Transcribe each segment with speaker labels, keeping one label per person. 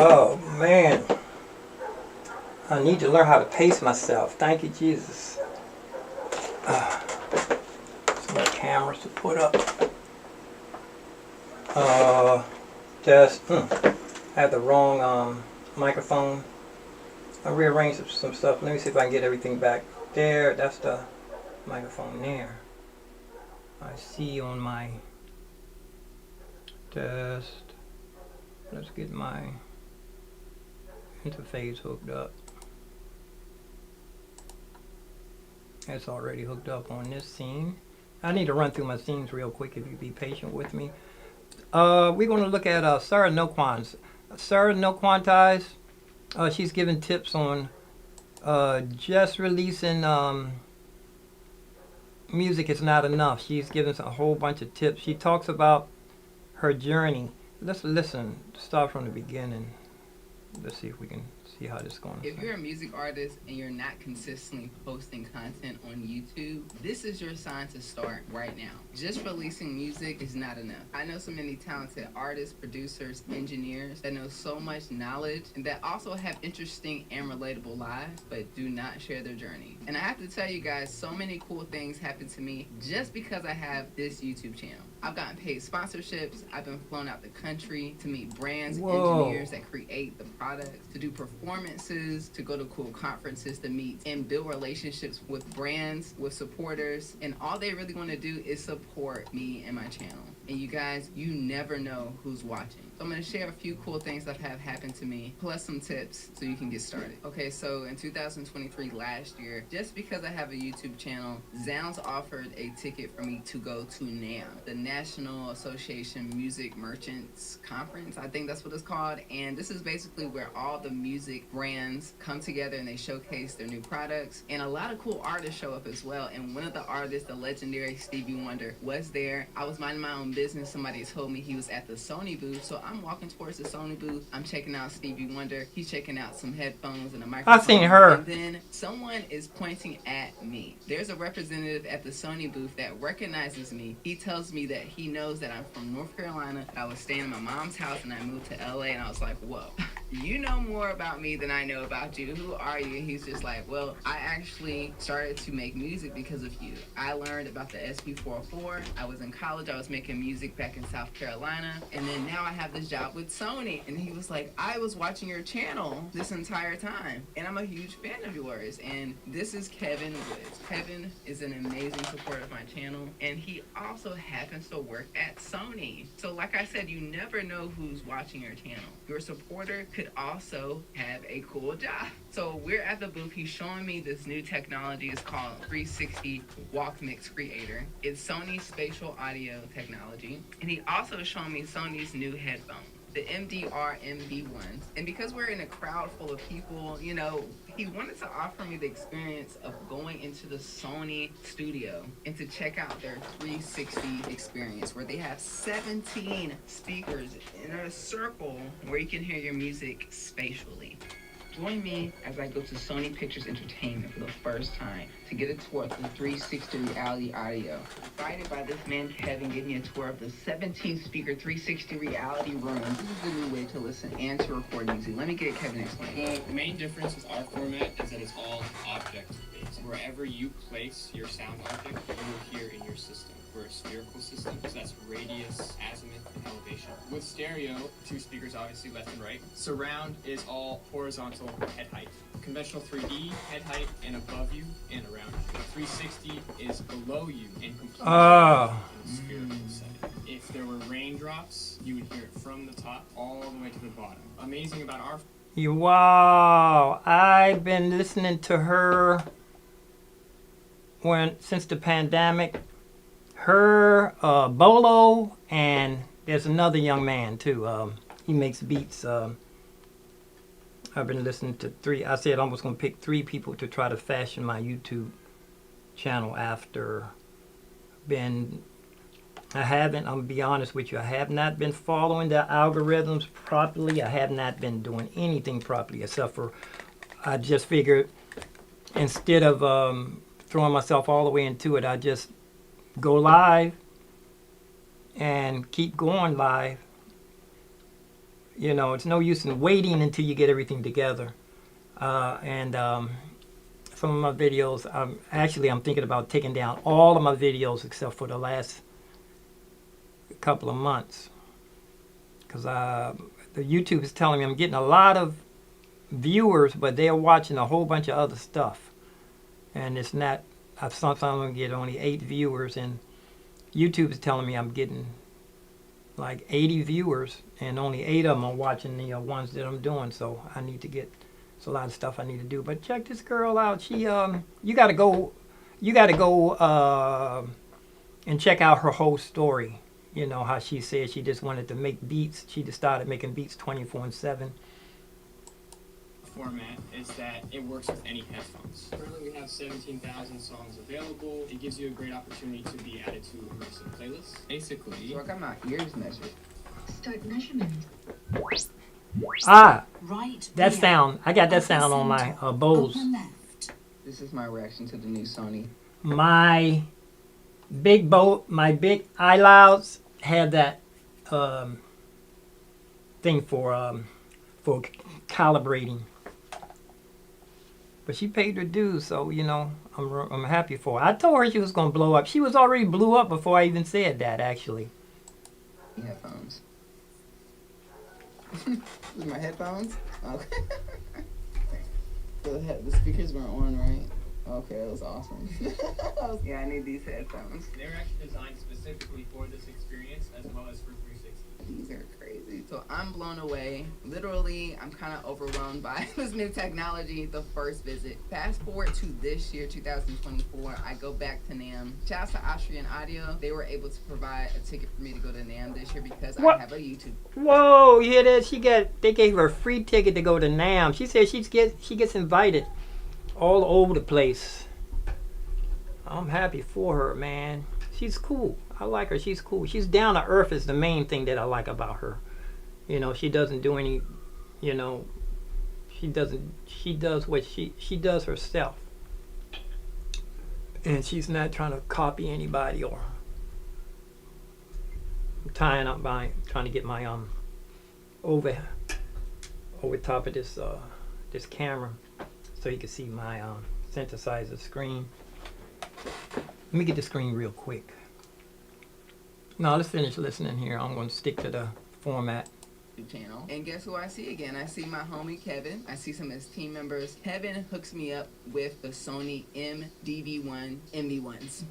Speaker 1: Oh man, I need to learn how to pace myself. Thank you, Jesus. Some more cameras to put up. I had the wrong microphone. I rearranged some stuff. Let me see if I can get everything back there. That's the microphone there. I see on my test. Let's get my interface hooked up. It's already hooked up on this scene. I need to run through my scenes real quick if you be patient with me. We're going to look at Sarah No Quantize. Sarah No Quantize, she's giving tips on just releasing music is not enough. She's giving a whole bunch of tips. She talks about her journey. Let's listen. Start from the beginning. Let's see if we can see how this is going.
Speaker 2: If you're a music artist and you're not consistently posting content on YouTube, this is your sign to start right now. Just releasing music is not enough. I know so many talented artists, producers, engineers that know so much knowledge and that also have interesting and relatable lives, but do not share their journey. And I have to tell you guys, so many cool things happen to me just because I have this YouTube channel. I've gotten paid sponsorships. I've been flown out the country to meet brands and engineers that create the products, to do performances, to go to cool conferences, to meet and build relationships with brands, with supporters. And all they really want to do is support me and my channel. And you guys, you never know who's watching. So I'm going to share a few cool things that have happened to me, plus some tips so you can get started. Okay, so in 2023, last year, just because I have a YouTube channel, Zounds offered a ticket for me to go to NAMM, the National Association Music Merchants Conference. I think that's what it's called. And this is basically where all the music brands come together and they showcase their new products. And a lot of cool artists show up as well. And one of the artists, the legendary Stevie Wonder, was there. I was minding my own business. Somebody told me he was at the Sony booth. So I'm walking towards the Sony booth. I'm checking out Stevie Wonder. He's checking out some headphones and a microphone.
Speaker 1: I seen her.
Speaker 2: And then someone is pointing at me. There's a representative at the Sony booth that recognizes me. He tells me that he knows that I'm from North Carolina. I was staying in my mom's house and I moved to LA, and I was like, whoa. You know more about me than I know about you. Who are you? And he's just like, well, I actually started to make music because of you. I learned about the SP404. I was in college. I was making music back in South Carolina. And then now I have this job with Sony. And he was like, I was watching your channel this entire time. And I'm a huge fan of yours. And this is Kevin Woods. Kevin is an amazing supporter of my channel. And he also happens to work at Sony. So like I said, you never know who's watching your channel. Your supporter could also have a cool job. So we're at the booth. He's showing me this new technology. It's called 360 Walk Mix Creator. It's Sony's spatial audio technology. And he also is showing me Sony's new headphones, the MDR MB1s. And because we're in a crowd full of people, you know, he wanted to offer me the experience of going into the Sony studio and to check out their 360 experience, where they have 17 speakers in a circle where you can hear your music spatially. Join me as I go to Sony Pictures Entertainment for the first time to get a tour of the 360 Reality Audio. Invited by this man, Kevin, gave me a tour of the 17-speaker 360 Reality Room. This is the new way to listen and to record music. Let me get Kevin to explain.
Speaker 3: The main difference with our format is that it's all object-based. Wherever you place your sound object, you will hear in your system. We're a spherical system, so that's radius, azimuth, and elevation. With stereo, two speakers obviously left and right. Surround is all horizontal head height. Conventional 3D, head height and above you and around you. 360 is below you and completely in a spherical setting. If there were raindrops, you would hear it from the top all the way to the bottom. Amazing about our...
Speaker 1: Wow, I've been listening to her since the pandemic. Her, Bolo, and there's another young man too. He makes beats. I've been listening to three. I said I was going to pick three people to try to fashion my YouTube channel after. I haven't, I'm going to be honest with you, I have not been following the algorithms properly. I have not been doing anything properly except for, I just figured instead of throwing myself all the way into it, I just go live and keep going live You know, it's no use in waiting until you get everything together. And some of my videos, I'm thinking about taking down all of my videos except for the last couple of months. Because the YouTube is telling me I'm getting a lot of viewers, but they're watching a whole bunch of other stuff. And it's not, sometimes I'm going to get only 8 viewers, and YouTube is telling me I'm getting like 80 viewers, and only 8 of them are watching the ones that I'm doing. So I need to get, it's a lot of stuff I need to do. But check this girl out. She, you got to go and check out her whole story. You know, how she said she just wanted to make beats. She just started making beats 24/7.
Speaker 3: Format is that it works with any headphones. Currently we have 17,000 songs available. It gives you a great opportunity to be added to immersive playlists. Basically,
Speaker 2: So I got my ears measured.
Speaker 4: Start measurement.
Speaker 1: Ah,
Speaker 4: Right.
Speaker 1: that
Speaker 4: there.
Speaker 1: sound. I got that
Speaker 4: Upper
Speaker 1: sound on my
Speaker 4: center.
Speaker 1: Bose.
Speaker 4: Upper left.
Speaker 2: This is my reaction to the new Sony.
Speaker 1: My big iLouds have that thing for calibrating. But she paid her dues, so you know I'm happy for her. I told her she was gonna blow up. She was already blew up before I even said that. Actually,
Speaker 2: Headphones. These are my headphones? Okay. The speakers weren't on, right? Okay, that was awesome. Yeah, I need these headphones.
Speaker 3: they're actually designed specifically for this experience as well as for 360.
Speaker 2: These are crazy. So I'm blown away. Literally, I'm kind of overwhelmed by this new technology. The first visit. Fast forward to this year, 2024. I go back to NAMM. Shouts to Austrian Audio. They were able to provide a ticket for me to go to NAMM this year because
Speaker 1: What?
Speaker 2: I have a YouTube.
Speaker 1: whoa, you hear that? They gave her a free ticket to go to NAMM. She said she gets invited all over the place. I'm happy for her, man. She's cool. I like her. She's cool. She's down to earth is the main thing that I like about her. You know, she doesn't do any, you know, she does what she does herself. And she's not trying to copy anybody or tying up my, trying to get my over top of this this camera so you can see my synthesizer screen. Let me get the screen real quick. Now let's finish listening here. I'm going to stick to the format.
Speaker 2: Channel. And guess who I see again? I see my homie Kevin. I see some of his team members. Kevin hooks me up with the Sony MDV1 MV1s.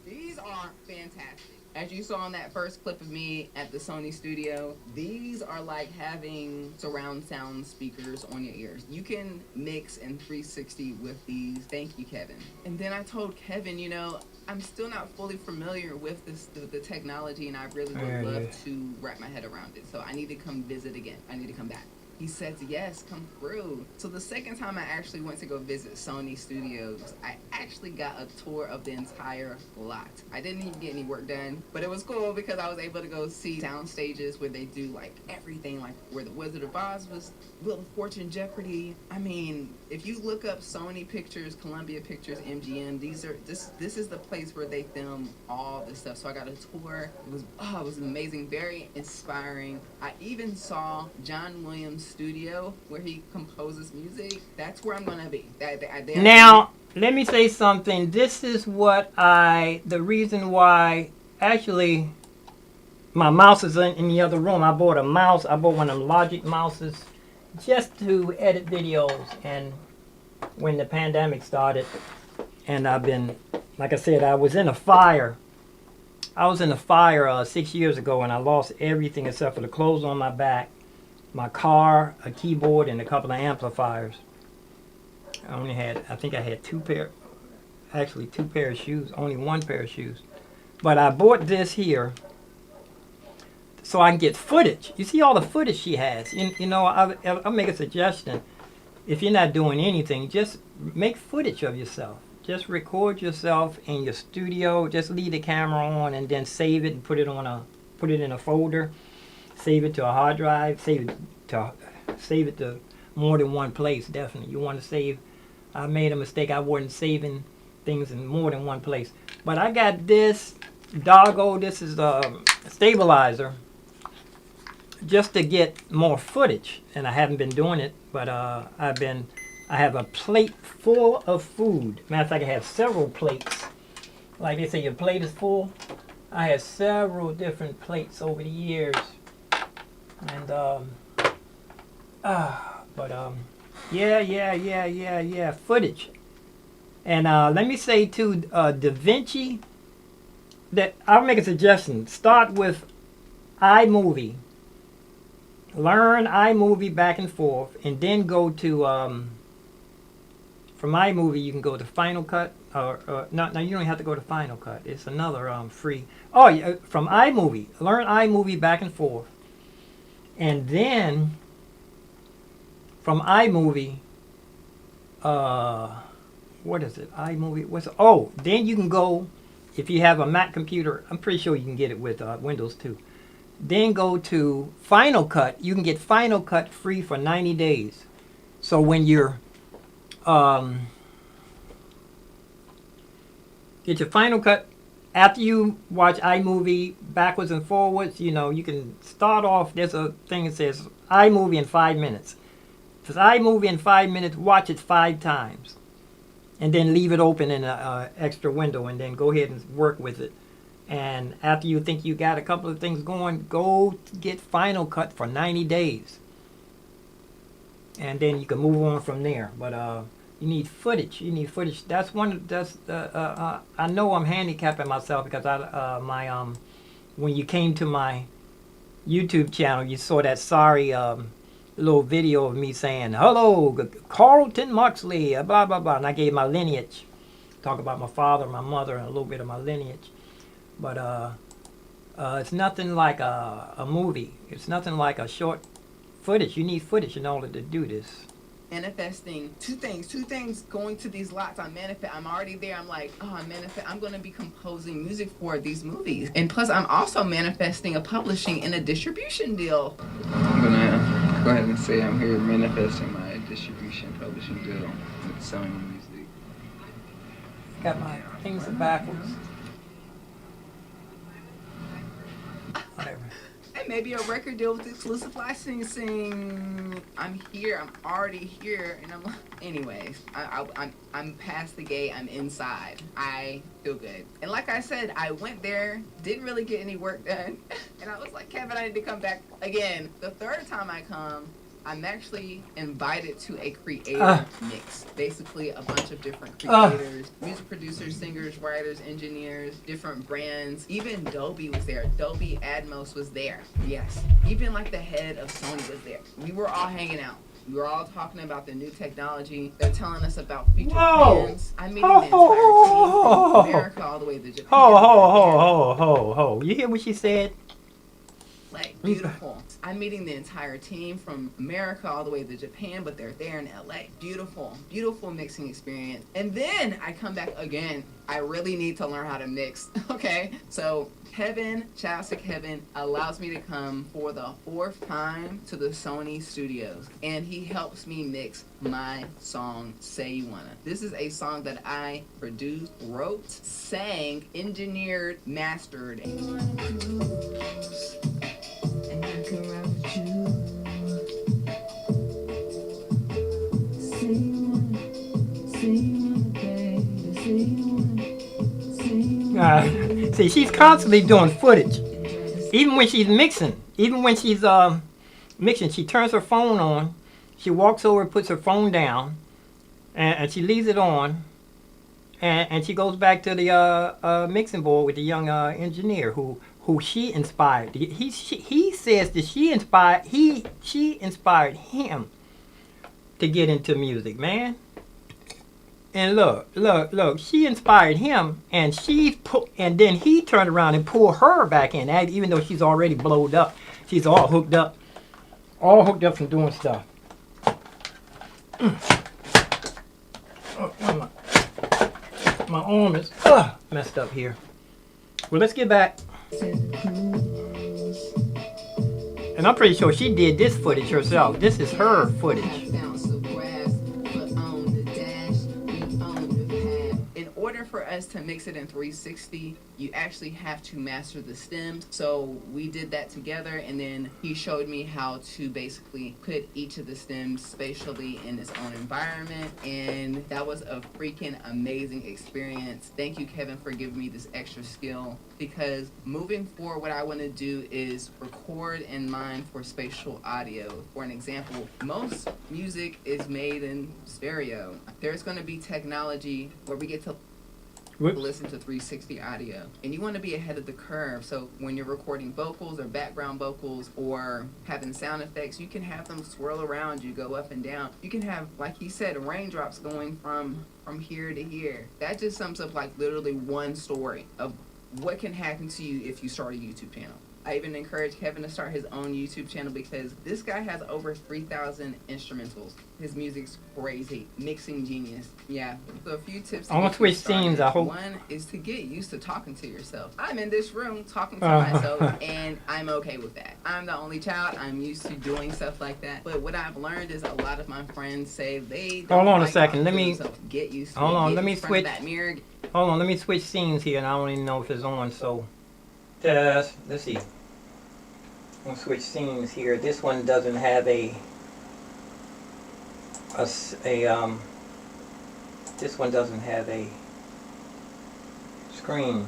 Speaker 2: These are fantastic. As you saw in that first clip of me at the Sony studio, these are like having surround sound speakers on your ears. You can mix in 360 with these. Thank you, Kevin. And then I told Kevin, you know, I'm still not fully familiar with the technology, and I really would love to wrap my head around it. So I need to come visit again. I need to come back. He said yes, come through. So the second time I actually went to go visit Sony Studios, I actually got a tour of the entire lot. I didn't even get any work done, but it was cool because I was able to go see sound stages where they do like everything, like where the Wizard of Oz was, Wheel of Fortune, Jeopardy. I mean, if you look up Sony Pictures, Columbia Pictures, MGM, this is the place where they film all this stuff. So I got a tour. It was amazing, very inspiring. I even saw John Williams' studio where he composes music. That's where I'm gonna be.
Speaker 1: Now, let me say something. This is the reason why, actually, my mouse is in the other room. I bought a mouse. I bought one of them Logic mouses just to edit videos. And when the pandemic started, and I've been, like I said, I was in a fire. I was in a fire 6 years ago, and I lost everything except for the clothes on my back, my car, a keyboard, and a couple of amplifiers. I think I had two pair of shoes, only one pair of shoes. But I bought this here so I can get footage. You see all the footage she has. You know, I'll make a suggestion. If you're not doing anything, just make footage of yourself. Just record yourself in your studio. Just leave the camera on and then save it and put it in a folder. Save it to a hard drive. Save it to more than one place. Definitely, you want to save. I made a mistake. I wasn't saving things in more than one place. But I got this doggo. This is a stabilizer, just to get more footage, and I haven't been doing it, but I have a plate full of food. Matter of fact, I have several plates. Like they say, your plate is full. I have several different plates over the years, and yeah, footage. And let me say too, Da Vinci. That I'll make a suggestion. Start with iMovie. Learn iMovie back and forth, and then go to from iMovie you can go to Final Cut, or no, you don't have to go to Final Cut. It's another free. Oh, yeah, from iMovie. Learn iMovie back and forth, and then from iMovie, what is it? iMovie. Then you can go. If you have a Mac computer, I'm pretty sure you can get it with Windows too. Then go to Final Cut. You can get Final Cut free for 90 days. So when you're get your Final Cut, after you watch iMovie backwards and forwards, you can start off. There's a thing that says iMovie in 5 minutes. If it's iMovie in 5 minutes, watch it 5 times. And then leave it open in an extra window, and then go ahead and work with it. And after you think you got a couple of things going, go get Final Cut for 90 days. And then you can move on from there. But you need footage. That's I know I'm handicapping myself because when you came to my YouTube channel, you saw that sorry little video of me saying, "Hello, Carlton Moxley," blah, blah, blah. And I gave my lineage. Talk about my father, my mother, and a little bit of my lineage. But it's nothing like a movie. It's nothing like a short footage. You need footage in order to do this.
Speaker 2: Manifesting two things going to these lots. I'm already there. I'm like, I'm going to be composing music for these movies. And plus, I'm also manifesting a publishing and a distribution deal. I'm going to go ahead and say I'm here manifesting my distribution publishing deal with Sony Music.
Speaker 1: Got my things backwards. Whatever.
Speaker 2: And maybe a record deal with exclusive licensing. I'm already here, and I'm like, anyways, I'm past the gate, I'm inside. I feel good. And like I said, I went there, didn't really get any work done, and I was like, Kevin, I need to come back again. The third time I come, I'm actually invited to a creator mix. Basically, a bunch of different creators, music producers, singers, writers, engineers, different brands. Even Dolby was there. Dolby Atmos was there. Yes. Even like the head of Sony was there. We were all hanging out. We were all talking about the new technology. They're telling us about future plans. I'm meeting the entire team from America all the way to Japan.
Speaker 1: You hear what she said?
Speaker 2: Like, beautiful. I'm meeting the entire team from America all the way to Japan, but they're there in LA. Beautiful, beautiful mixing experience. And then I come back again. I really need to learn how to mix, okay? So Kevin, shout out to Kevin, allows me to come for the 4th time to the Sony studios. And he helps me mix my song, Say You Wanna. This is a song that I produced, wrote, sang, engineered, mastered.
Speaker 1: See, she's constantly doing footage. Even when she's mixing. Even when she's mixing, she turns her phone on. She walks over and puts her phone down. And she leaves it on. And she goes back to the mixing board with the young engineer who she inspired. He says that she inspired him to get into music, man. And look, she inspired him, and and then he turned around and pulled her back in, even though she's already blowed up. She's all hooked up from doing stuff. My arm is messed up here. Well, let's get back. And I'm pretty sure she did this footage herself. This is her footage.
Speaker 2: In order for us to mix it in 360, you actually have to master the stems. So we did that together, and then he showed me how to basically put each of the stems spatially in its own environment, and that was a freaking amazing experience. Thank you, Kevin, for giving me this extra skill, because moving forward, what I want to do is record in mind for spatial audio. For an example, most music is made in stereo. There's going to be technology where we get to listen to 360 audio, and you want to be ahead of the curve. So when you're recording vocals or background vocals or having sound effects, you can have them swirl around you, go up and down. You can have, like he said, raindrops going from here to here. That just sums up like literally one story of what can happen to you if you start a YouTube channel. I even encourage Kevin to start his own YouTube channel, because this guy has over 3,000 instrumentals. His music's crazy. Mixing genius. Yeah. So a few tips.
Speaker 1: I want to switch scenes, I hope.
Speaker 2: One is to get used to talking to yourself. I'm in this room talking to myself, and I'm okay with that. I'm the only child. I'm used to doing stuff like that. But what I've learned is a lot of my friends say they don't
Speaker 1: Hold on
Speaker 2: like
Speaker 1: a second. Let me
Speaker 2: get used to
Speaker 1: hold
Speaker 2: it.
Speaker 1: on.
Speaker 2: Get
Speaker 1: Let me
Speaker 2: in front of
Speaker 1: switch.
Speaker 2: that mirror.
Speaker 1: Hold on. Let me switch scenes here, and I don't even know if it's on. So, let's see. I'm gonna switch scenes here. This one doesn't have this one doesn't have a screen.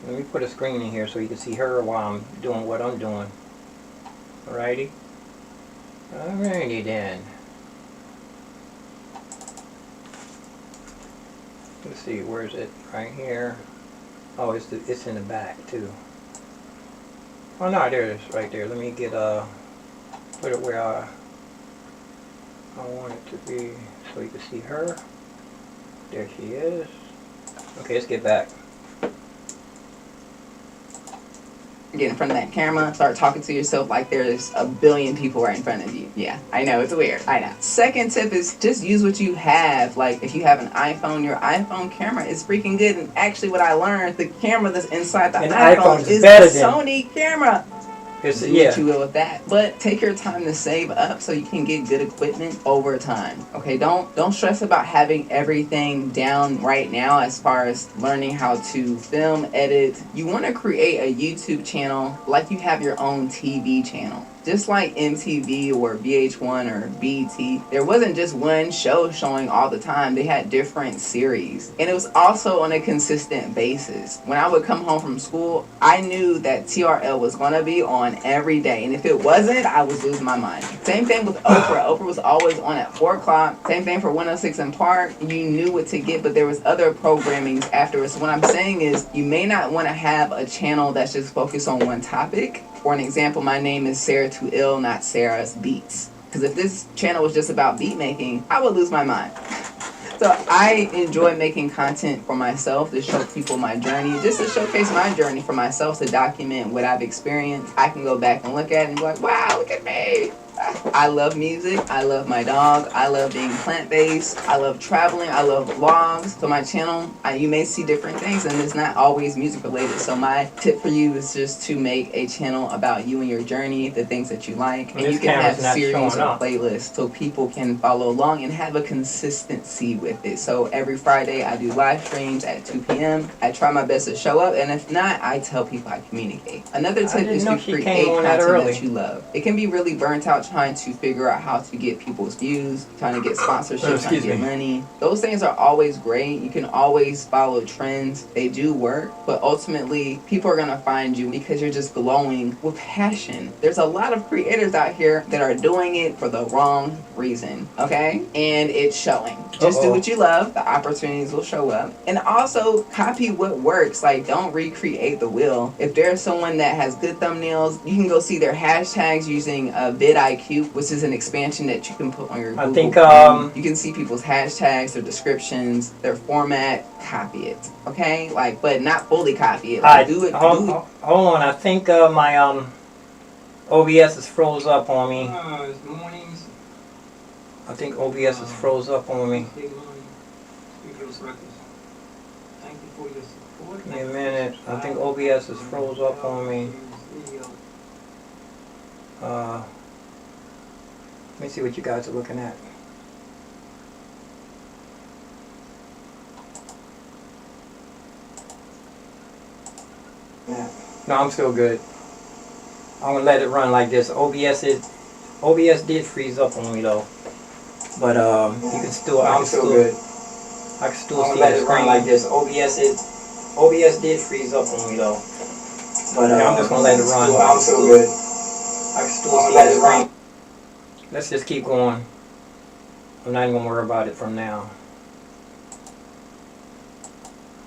Speaker 1: Let me put a screen in here so you can see her while I'm doing what I'm doing. Alrighty. Alrighty then. Let's see, where is it? Right here. Oh, it's in the back too. Oh no, there it is, right there. Let me get put it where I want it to be, so you can see her. There she is. Okay, let's get back.
Speaker 2: Get in front of that camera, start talking to yourself like there's a billion people right in front of you. Yeah, I know, it's weird. I know. Second tip is just use what you have. Like if you have an iPhone, your iPhone camera is freaking good. And actually what I learned, the camera that's inside the iPhone is the Sony camera. Do what you will with that, but take your time to save up so you can get good equipment over time. Okay, don't stress about having everything down right now as far as learning how to film, edit. You want to create a YouTube channel like you have your own TV channel. Just like MTV or VH1 or BET, there wasn't just one show showing all the time. They had different series. And it was also on a consistent basis. When I would come home from school, I knew that TRL was going to be on every day. And if it wasn't, I was losing my mind. Same thing with Oprah. Oprah was always on at 4 o'clock. Same thing for 106 in Park. You knew what to get, but there was other programmings afterwards. So what I'm saying is you may not want to have a channel that's just focused on one topic. For an example, my name is Sarah Too Ill, not Sarah's Beats. Because if this channel was just about beat making, I would lose my mind. So I enjoy making content for myself to show people my journey, just to showcase my journey for myself, to document what I've experienced. I can go back and look at it and be like, wow, look at me. I love music. I love my dog. I love being plant-based. I love traveling. I love vlogs. So my channel, you may see different things, and it's not always music related. So my tip for you is just to make a channel about you and your journey, the things that you like, and you can have series or playlists so people can follow along and have a consistency with it. So every Friday I do live streams at 2 p.m. I try my best to show up, and if not, I tell people I communicate. Another tip is to create content that you love. It can be really burnt out trying to figure out how to get people's views, trying to get sponsorships, trying to get money. Those things are always great. You can always follow trends. They do work, but ultimately people are going to find you because you're just glowing with passion. There's a lot of creators out here that are doing it for the wrong reason, okay? And it's showing. Just do what you love. The opportunities will show up. And also copy what works. Like, don't recreate the wheel. If there's someone that has good thumbnails, you can go see their hashtags using vidIQ, which is an expansion that you can put on your Google.
Speaker 1: I think
Speaker 2: you can see people's hashtags, their descriptions, their format. Copy it, okay? Like, but not fully copy it. Like, do it.
Speaker 1: Hold on. I think my OBS is froze up on me.
Speaker 4: It's mornings.
Speaker 1: I think OBS is froze up on me.
Speaker 4: Thank you for your support.
Speaker 1: Give me a minute. I think OBS is froze up on me. Let me see what you guys are looking at. No, I'm still good. I'm gonna let it run like this. OBS did freeze up on me though, but you can still. I'm still good. I can still see the screen like this. OBS did freeze up on me though, but I'm just gonna let it run. I'm still good. I can still see the screen. Let's just keep going. I'm not even gonna worry about it from now.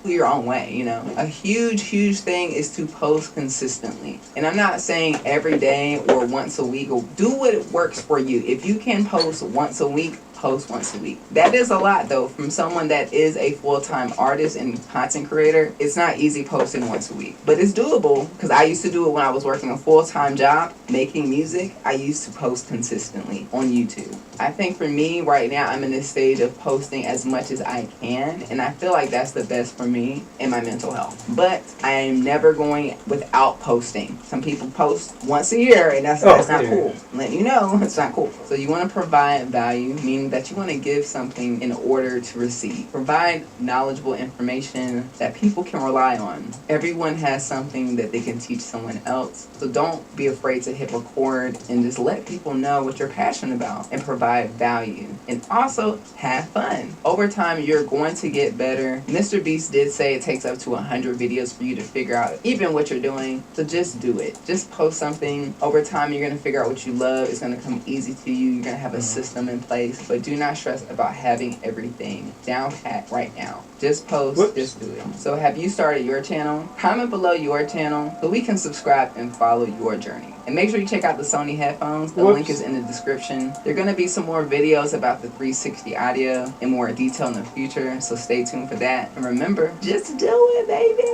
Speaker 2: Your own way, you know. A huge thing is to post consistently. And I'm not saying every day or once a week. Do what works for you. If you can post once a week, post once a week. That is a lot though from someone that is a full-time artist and content creator. It's not easy posting once a week, but it's doable because I used to do it when I was working a full-time job making music. I used to post consistently on YouTube. I think for me right now, I'm in this stage of posting as much as I can, and I feel like that's the best for me and my mental health. But I am never going without posting. Some people post once a year, and that's not cool. I'm letting you know, it's not cool. So you want to provide value, meaning that you want to give something in order to receive. Provide knowledgeable information that people can rely on. Everyone has something that they can teach someone else. So don't be afraid to hit record and just let people know what you're passionate about and provide value. And also have fun. Over time, you're going to get better. Mr. Beast did say it takes up to 100 videos for you to figure out even what you're doing. So just do it. Just post something. Over time, you're going to figure out what you love. It's going to come easy to you. You're going to have a system in place. But do not stress about having everything down pat right now. Just post, just do it. So have you started your channel? Comment below your channel so we can subscribe and follow your journey. And make sure you check out the Sony headphones. The link is in the description. There are going to be some more videos about the 360 audio in more detail in the future. So stay tuned for that. And remember, just do it, baby.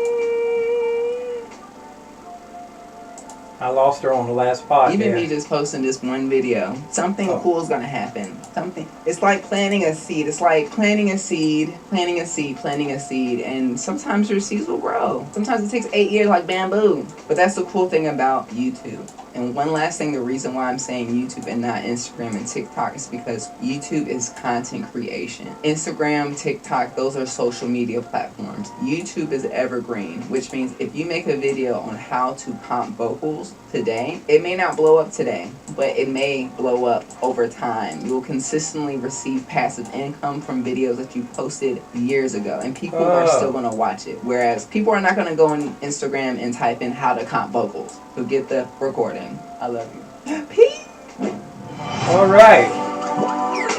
Speaker 1: I lost her on the last part.
Speaker 2: Even me just posting this one video, something cool is gonna happen. It's like planting a seed. It's like planting a seed, and sometimes your seeds will grow. Sometimes it takes 8 years like bamboo. But that's the cool thing about YouTube. And one last thing, the reason why I'm saying YouTube and not Instagram and TikTok is because YouTube is content creation. Instagram, TikTok, those are social media platforms. YouTube is evergreen, which means if you make a video on how to comp vocals today, it may not blow up today, but it may blow up over time. You will consistently receive passive income from videos that you posted years ago, and people are still going to watch it. Whereas people are not going to go on Instagram and type in how to comp vocals. So get the recording. I love you. Peace.
Speaker 1: All right.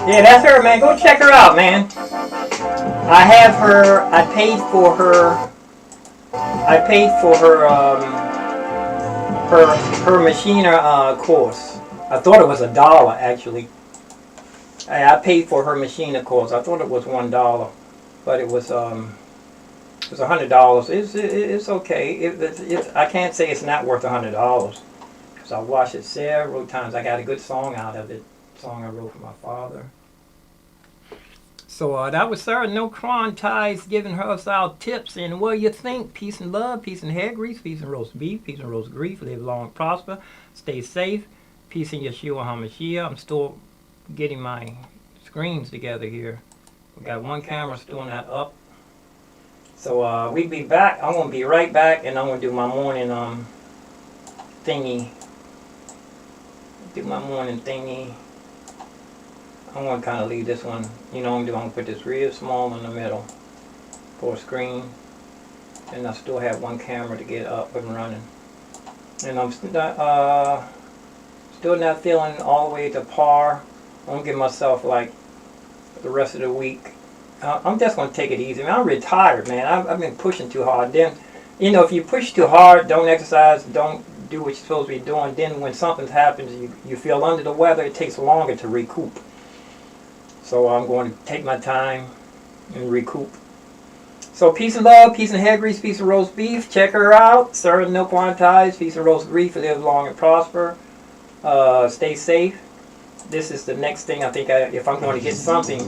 Speaker 1: Yeah, that's her, man. Go check her out, man. I have her. I paid for her. Her machiner course. I thought it was $1 actually. I paid for her machiner course. I thought it was $1, but it was $100. It's okay. I can't say it's not worth $100 because I watched it several times. I got a good song out of it. Song I wrote for my father. So that was Sarah No Qantas giving us our tips. And what do you think? Peace and love, peace and hair grease, peace and roast beef, peace and roast grief. Live long and prosper. Stay safe. Peace in Yeshua HaMashiach. I'm still getting my screens together here. We got one camera still not up. So we'll be back. I'm going to be right back, and I'm going to do my morning thingy. I'm going to kind of leave this one, you know, I'm going to put this real small in the middle for a screen. And I still have one camera to get up and running. And I'm still not feeling all the way to par. I'm going to give myself like the rest of the week. I'm just going to take it easy. Man, I'm retired, man. I've been pushing too hard. Then, you know, if you push too hard, don't exercise, don't do what you're supposed to be doing, then when something happens, you feel under the weather, it takes longer to recoup. So I'm going to take my time and recoup. So peace and love, peace and hair grease, peace and roast beef. Check her out. Sarah No Qantas, peace and roast grief. Live long and prosper. Stay safe. This is the next thing I think if I'm going to get something,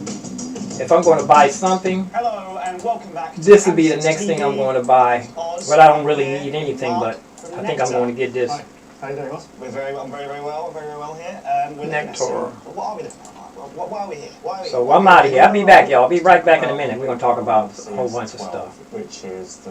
Speaker 1: if I'm going to buy something,
Speaker 5: hello and welcome back to
Speaker 1: this would be the next thing I'm going to buy. But I don't really need anything, but I think I'm going to get this.
Speaker 5: How are you doing, Ross? We're very well here.
Speaker 1: Nectar.
Speaker 5: What are we doing? Why are we here?
Speaker 1: So I'm out of here. I'll be back, y'all. I'll be right back in a minute. We're going to talk about a whole bunch of stuff.
Speaker 5: Which is the